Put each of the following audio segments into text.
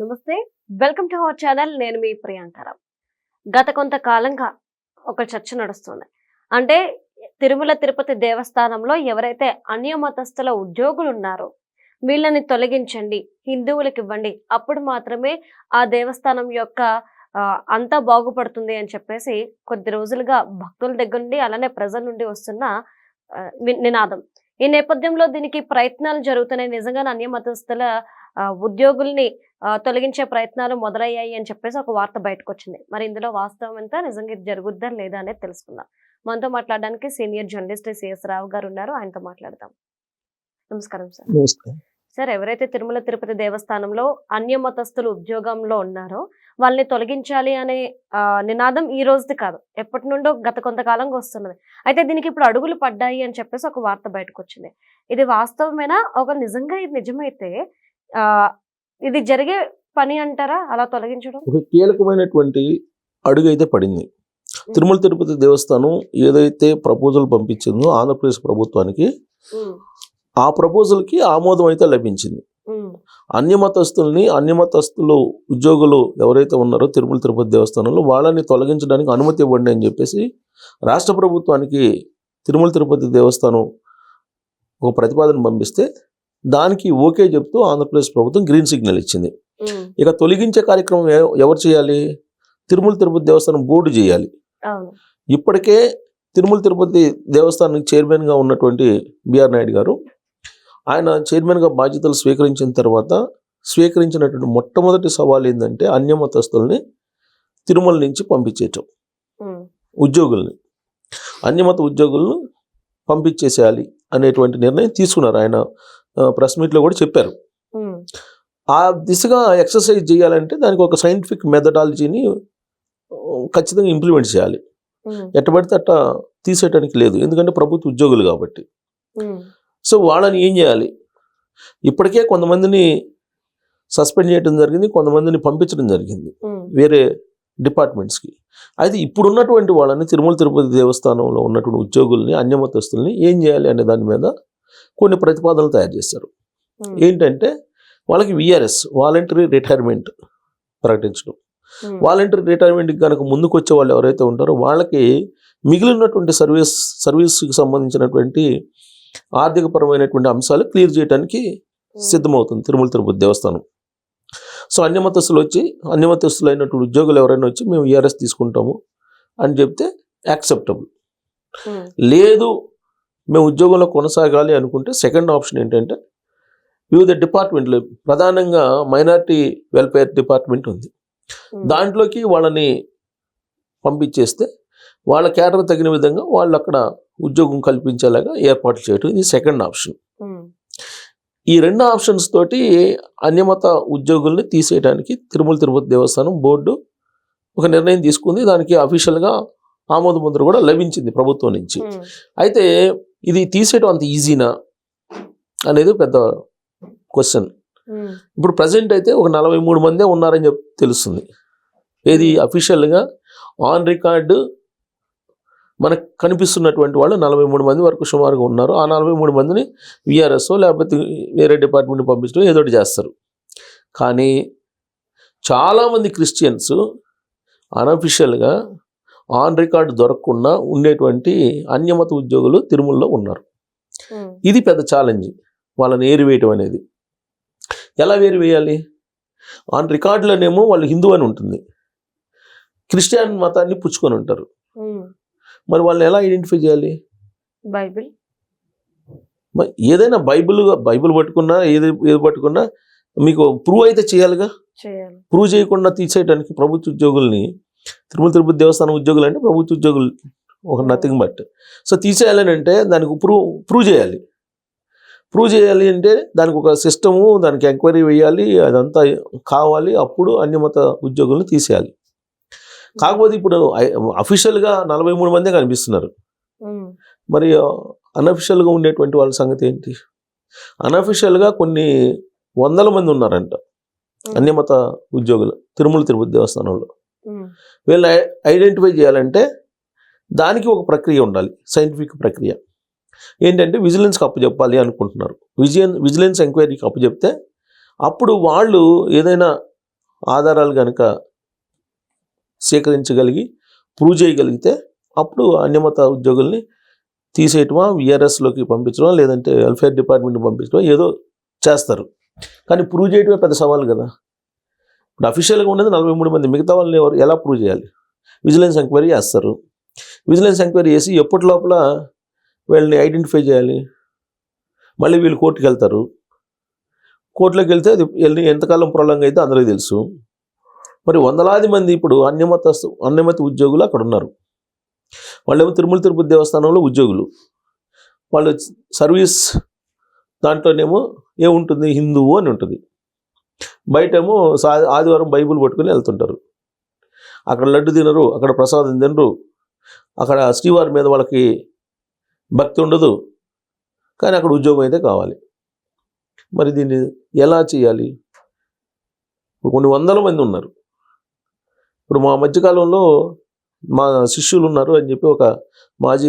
నమస్తే, welcome to our channel. నేను మీ ప్రియాంకరావు. గత కొంతకాలంగా ఒక చర్చ నడుస్తుంది. అంటే తిరుమల తిరుపతి దేవస్థానంలో ఎవరైతే అన్యమతస్థుల ఉద్యోగులు ఉన్నారో వీళ్ళని తొలగించండి, హిందువులకు ఇవ్వండి, అప్పుడు మాత్రమే ఆ దేవస్థానం యొక్క అంతా బాగుపడుతుంది అని చెప్పేసి కొద్ది రోజులుగా భక్తుల దగ్గర నుండి అలానే ప్రజల నుండి వస్తున్న నినాదం. ఈ నేపథ్యంలో దీనికి ప్రయత్నాలు జరుగుతున్నాయి. నిజంగానే అన్యమతస్థుల ఉద్యోగుల్ని తొలగించే ప్రయత్నాలు మొదలయ్యాయి అని చెప్పేసి ఒక వార్త బయటకు వచ్చింది. మరి ఇందులో వాస్తవం ఎంత, నిజంగా ఇది జరుగుద్దా లేదా అనేది తెలుసుకుందాం. మనతో మాట్లాడడానికి సీనియర్ జర్నలిస్ట్ సిఎస్ రావు గారు ఉన్నారు. ఆయనతో మాట్లాడదాం. నమస్కారం సార్. సార్, ఎవరైతే తిరుమల తిరుపతి దేవస్థానంలో అన్యమతస్థులు ఉద్యోగంలో ఉన్నారో వాళ్ళని తొలగించాలి అనే నినాదం ఈ రోజుది కాదు, ఎప్పటి నుండో గత కొంతకాలంగా వస్తున్నది. అయితే దీనికి ఇప్పుడు అడుగులు పడ్డాయి అని చెప్పేసి ఒక వార్త బయటకు వచ్చింది. ఇది వాస్తవమేనా? ఒక నిజంగా ఇది నిజమైతే ఇది జరిగే పని అంటారా అలా తొలగించడం? ఒక కీలకమైనటువంటి అడుగు అయితే పడింది. తిరుమల తిరుపతి దేవస్థానం ఏదైతే ప్రపోజల్ పంపించిందో ఆంధ్రప్రదేశ్ ప్రభుత్వానికి, ఆ ప్రపోజల్కి ఆమోదం అయితే లభించింది. అన్యమతస్థులు ఉద్యోగులు ఎవరైతే ఉన్నారో తిరుమల తిరుపతి దేవస్థానంలో వాళ్ళని తొలగించడానికి అనుమతి ఇవ్వండి అని చెప్పేసి రాష్ట్ర ప్రభుత్వానికి తిరుమల తిరుపతి దేవస్థానం ఒక ప్రతిపాదన పంపిస్తే దానికి ఓకే చెప్తూ ఆంధ్రప్రదేశ్ ప్రభుత్వం గ్రీన్ సిగ్నల్ ఇచ్చింది. ఇక తొలగించే కార్యక్రమం ఎవరు చేయాలి? తిరుమల తిరుపతి దేవస్థానం బోర్డు చేయాలి. ఇప్పటికే తిరుమల తిరుపతి దేవస్థానానికి చైర్మన్గా ఉన్నటువంటి బిఆర్ నాయుడు గారు, ఆయన చైర్మన్గా బాధ్యతలు స్వీకరించినటువంటి మొట్టమొదటి సవాల్ ఏంటంటే అన్యమతస్తుల్ని తిరుమల నుంచి పంపించేయటం. ఉద్యోగుల్ని, అన్యమత ఉద్యోగులను పంపించేసేయాలి అనేటువంటి నిర్ణయం తీసుకున్నారు. ఆయన ప్రెస్ మీట్లో కూడా చెప్పారు. ఆ దిశగా ఎక్సర్సైజ్ చేయాలంటే దానికి ఒక సైంటిఫిక్ మెథడాలజీని ఖచ్చితంగా ఇంప్లిమెంట్ చేయాలి. ఎట్టబడితే అట్ట తీసేయటానికి లేదు, ఎందుకంటే ప్రభుత్వ ఉద్యోగులు కాబట్టి. సో వాళ్ళని ఏం చేయాలి? ఇప్పటికే కొంతమందిని సస్పెండ్ చేయడం జరిగింది, కొంతమందిని పంపించడం జరిగింది వేరే డిపార్ట్మెంట్స్కి. అయితే ఇప్పుడున్నటువంటి వాళ్ళని తిరుమల తిరుపతి దేవస్థానంలో ఉన్నటువంటి ఉద్యోగుల్ని, అన్యమతస్తుల్ని ఏం చేయాలి అనే దాని మీద కొన్ని ప్రతిపాదనలు తయారు చేశారు. ఏంటంటే వాళ్ళకి విఆర్ఎస్, వాలంటరీ రిటైర్మెంట్ ప్రకటించడం. వాలంటరీ రిటైర్మెంట్కి కనుక ముందుకు వచ్చే వాళ్ళు ఎవరైతే ఉంటారో వాళ్ళకి మిగిలినటువంటి సర్వీస్కి సంబంధించినటువంటి ఆర్థికపరమైనటువంటి అంశాలు క్లియర్ చేయడానికి సిద్ధమవుతుంది తిరుమల తిరుపతి దేవస్థానం. సో అన్యమతస్తులు అయినటువంటి ఉద్యోగులు ఎవరైనా వచ్చి మేము విఆర్ఎస్ తీసుకుంటాము అని చెప్తే యాక్సెప్టబుల్. లేదు మేము ఉద్యోగంలో కొనసాగాలి అనుకుంటే సెకండ్ ఆప్షన్ ఏంటంటే వివిధ డిపార్ట్మెంట్లు, ప్రధానంగా మైనారిటీ వెల్ఫేర్ డిపార్ట్మెంట్ ఉంది, దాంట్లోకి వాళ్ళని పంపించేస్తే వాళ్ళ కేడర్ తగిన విధంగా వాళ్ళు అక్కడ ఉద్యోగం కల్పించేలాగా ఏర్పాట్లు చేయటం, ఇది సెకండ్ ఆప్షన్. ఈ రెండు ఆప్షన్స్ తోటి అన్యమత ఉద్యోగుల్ని తీసేయడానికి తిరుమల తిరుపతి దేవస్థానం బోర్డు ఒక నిర్ణయం తీసుకుంది. దానికి అఫీషియల్గా ఆమోద ముద్ర కూడా లభించింది ప్రభుత్వం నుంచి. అయితే ఇది తీసేయడం అంత ఈజీనా అనేది పెద్ద క్వశ్చన్. ఇప్పుడు ప్రజెంట్ అయితే ఒక 43 మందే ఉన్నారని తెలుస్తుంది. ఏది అఫీషియల్గా ఆన్ రికార్డు మనకు కనిపిస్తున్నటువంటి వాళ్ళు 43 మంది వరకు సుమారుగా ఉన్నారు. ఆ 43 మందిని విఆర్ఎస్ఓ లేకపోతే వేరే డిపార్ట్మెంట్ పంపించడం ఏదో ఒకటి చేస్తారు. కానీ చాలామంది క్రిస్టియన్స్ అన్అఫీషియల్గా ఆన్ రికార్డు దొరకకుండా ఉండేటువంటి అన్యమత ఉద్యోగులు తిరుమలలో ఉన్నారు. ఇది పెద్ద ఛాలెంజ్, వాళ్ళని ఏరివేయటం అనేది. ఎలా వేరివేయాలి? ఆన్ రికార్డులోనేమో వాళ్ళు హిందూ అని ఉంటుంది, క్రిస్టియన్ మతాన్ని పుచ్చుకొని ఉంటారు. మరి వాళ్ళని ఎలా ఐడెంటిఫై చేయాలి? ఏదైనా బైబిల్ పట్టుకున్నా ఏది పట్టుకున్నా మీకు ప్రూవ్ అయితే చేయాలిగా. ప్రూవ్ చేయకుండా తీసేయడానికి ప్రభుత్వ ఉద్యోగుల్ని, తిరుమల తిరుపతి దేవస్థానం ఉద్యోగులు అంటే ప్రభుత్వ ఉద్యోగులు ఒక నథింగ్ బట్. సో తీసేయాలని అంటే దానికి ప్రూవ్ చేయాలి. ప్రూవ్ చేయాలి అంటే దానికి ఒక సిస్టము, దానికి ఎంక్వైరీ వేయాలి, అదంతా కావాలి. అప్పుడు అన్యమత ఉద్యోగులను తీసేయాలి. కాకపోతే ఇప్పుడు అఫీషియల్గా 43 మందే కనిపిస్తున్నారు. మరి అన్అఫీషియల్గా ఉండేటువంటి వాళ్ళ సంగతి ఏంటి? అన్అఫీషియల్గా కొన్ని వందల మంది ఉన్నారంట అన్యమత ఉద్యోగులు తిరుమల తిరుపతి దేవస్థానంలో. వీళ్ళని ఐడెంటిఫై చేయాలంటే దానికి ఒక ప్రక్రియ ఉండాలి, సైంటిఫిక్ ప్రక్రియ. ఏంటంటే విజిలెన్స్కి అప్పచెప్పాలి అనుకుంటున్నారు. విజిలెన్స్ ఎంక్వైరీకి అప్పచెప్తే అప్పుడు వాళ్ళు ఏదైనా ఆధారాలు కనుక సేకరించగలిగి ప్రూవ్ చేయగలిగితే అప్పుడు అన్యమత ఉద్యోగుల్ని తీసేయటమా, విఆర్ఎస్లోకి పంపించడం, లేదంటే వెల్ఫేర్ డిపార్ట్మెంట్కి పంపించడం ఏదో చేస్తారు. కానీ ప్రూవ్ చేయడమే పెద్ద సవాల్ కదా. ఇప్పుడు అఫీషియల్గా ఉన్నది 43 మంది, మిగతా వాళ్ళని ఎలా ప్రూవ్ చేయాలి? విజిలెన్స్ ఎంక్వైరీ చేస్తారు. విజిలెన్స్ ఎంక్వైరీ చేసి ఎప్పటి లోపల వీళ్ళని ఐడెంటిఫై చేయాలి. మళ్ళీ వీళ్ళు కోర్టుకి వెళ్తారు. కోర్టులోకి వెళ్తే అది వెళ్ళి ఎంతకాలం ప్రొలాంగ్ అయితే అందరికీ తెలుసు. మరి వందలాది మంది ఇప్పుడు అన్యమత ఉద్యోగులు అక్కడ ఉన్నారు. వాళ్ళేమో తిరుమల తిరుపతి దేవస్థానంలో ఉద్యోగులు. వాళ్ళు సర్వీస్ దాంట్లోనేమో ఏముంటుంది, హిందువు అని ఉంటుంది. బయటేమో ఆదివారం బైబుల్ పట్టుకుని వెళ్తుంటారు. అక్కడ లడ్డు తినరు, అక్కడ ప్రసాదం తినరు, అక్కడ శ్రీవారి మీద వాళ్ళకి భక్తి ఉండదు, కానీ అక్కడ ఉద్యోగం అయితే కావాలి. మరి దీన్ని ఎలా చేయాలి? కొన్ని వందల మంది ఉన్నారు. ఇప్పుడు మా మధ్యకాలంలో మా శిష్యులు ఉన్నారు అని చెప్పి ఒక మాజీ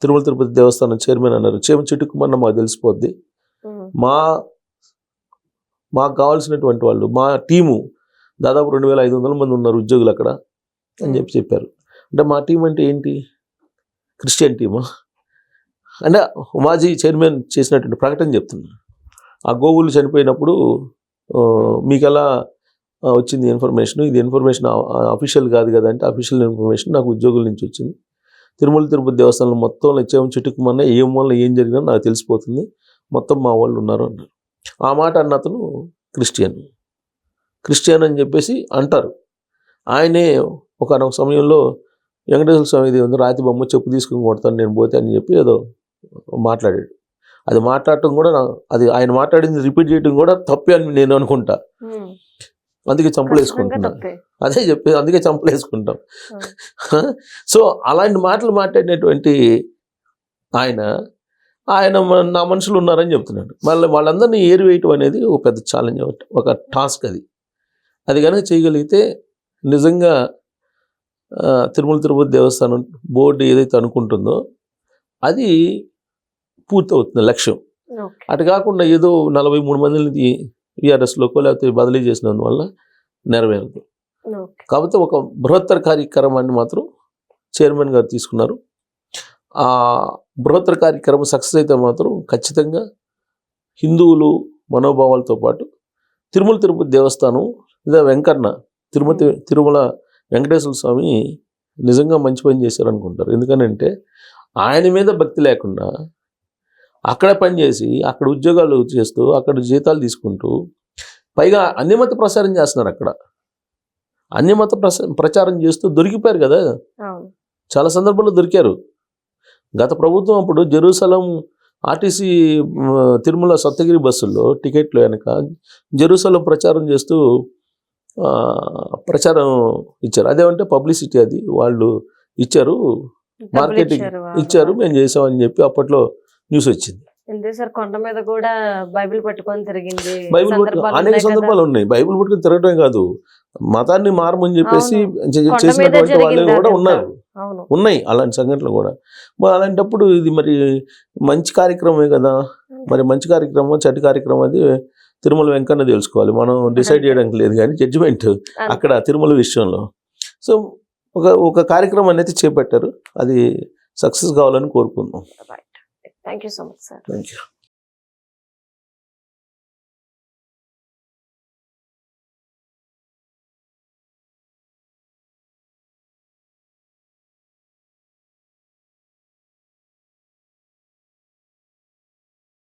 తిరుమల తిరుపతి దేవస్థానం చైర్మన్ అన్నారు. చిటుక్కుమన్న మాకు తెలిసిపోద్ది, మాకు కావాల్సినటువంటి వాళ్ళు, మా టీము దాదాపు 2500 మంది ఉన్నారు ఉద్యోగులు అక్కడ అని చెప్పారు. అంటే మా టీం అంటే ఏంటి? క్రిస్టియన్ టీమా? అంటే మాజీ చైర్మన్ చేసినటువంటి ప్రకటన చెప్తున్నా. ఆ గోవులు చనిపోయినప్పుడు మీకు ఎలా వచ్చింది ఇన్ఫర్మేషన్? ఇది ఇన్ఫర్మేషన్ అఫీషియల్ కాదు కదా అంటే, అఫీషియల్ ఇన్ఫర్మేషన్ నాకు ఉద్యోగుల నుంచి వచ్చింది. తిరుమల తిరుపతి దేవస్థానంలో మొత్తం చిటుకుమన్నా ఏం వల్ల ఏం జరిగినా నాకు తెలిసిపోతుంది, మొత్తం మా వాళ్ళు ఉన్నారు అన్నారు. ఆ మాట అన్న అతను క్రిస్టియన్ అని చెప్పేసి అంటారు. ఆయనే ఒకనొక సమయంలో వెంకటేశ్వర స్వామిది ఉంది, రాతి బొమ్మ చెప్పు తీసుకుని కొడతాను నేను పోతే అని చెప్పి ఏదో మాట్లాడాడు. అది మాట్లాడటం కూడా అది ఆయన మాట్లాడింది రిపీట్ చేయడం కూడా తప్పే అని నేను అనుకుంటా. అందుకే చంపలు వేసుకుంటున్నాం. అదే చెప్పేది, అందుకే చంపలు వేసుకుంటాం. సో అలాంటి మాటలు మాట్లాడినటువంటి ఆయన నా మనుషులు ఉన్నారని చెప్తున్నాడు. మళ్ళీ వాళ్ళందరినీ ఏరివేయటం అనేది ఒక పెద్ద ఛాలెంజ్, ఒక టాస్క్. అది కనుక చేయగలిగితే నిజంగా తిరుమల తిరుపతి దేవస్థానం బోర్డు ఏదైతే అనుకుంటుందో అది పూర్తవుతుంది లక్ష్యం. అటు కాకుండా ఏదో 43 మందిని విఆర్ఎస్లోకో లేకపోతే బదిలీ చేసినందువల్ల నెరవేరదు. కాకపోతే ఒక బృహత్తర కార్యక్రమాన్ని మాత్రం చైర్మన్ గారు తీసుకున్నారు. ఆ బృహత్తర కార్యక్రమం సక్సెస్ అయితే మాత్రం ఖచ్చితంగా హిందువులు మనోభావాలతో పాటు తిరుమల తిరుపతి దేవస్థానం లేదా తిరుమల వెంకటేశ్వర స్వామి నిజంగా మంచి పని చేశారనుకుంటారు. ఎందుకనంటే ఆయన మీద భక్తి లేకుండా అక్కడ పనిచేసి అక్కడ ఉద్యోగాలు చేస్తూ అక్కడ జీతాలు తీసుకుంటూ పైగా అన్యమత ప్రచారం చేస్తున్నారు. అక్కడ అన్యమత ప్రచారం చేస్తూ దొరికిపోయారు కదా, చాలా సందర్భాల్లో దొరికారు. గత ప్రభుత్వం అప్పుడు జెరూసలం ఆర్టీసీ తిరుమల సప్తగిరి బస్సుల్లో టికెట్లు వెనక జెరూసలం ప్రచారం చేస్తూ ప్రచారం ఇచ్చారు. అదేమంటే పబ్లిసిటీ, అది వాళ్ళు ఇచ్చారు, మార్కెటింగ్ ఇచ్చారు, మేము చేసామని చెప్పి అప్పట్లో న్యూస్ వచ్చింది. కొండ మీద కూడా బైబిల్ పట్టుకొని తిరిగింది. అనేక సందర్భాలు ఉన్నాయి. బైబిల్ పట్టుకొని తిరగటమే కాదు, మతాన్ని మారమని చెప్పేసి చేసినటువంటి వాళ్ళు కూడా ఉన్నాయి అలాంటి సంఘటనలు కూడా. అలాంటప్పుడు ఇది మరి మంచి కార్యక్రమమే కదా, మరి మంచి కార్యక్రమం చెడ్డ కార్యక్రమం అది తిరుమల వెంకన్న తెలుసుకోవాలి. మనం డిసైడ్ చేయడానికి లేదు కానీ జడ్జిమెంట్ అక్కడ తిరుమల విషయంలో. సో ఒక కార్యక్రమం అనేది చేపట్టారు, అది సక్సెస్ కావాలని కోరుకుందాం. Thank you so much, sir. Thank you.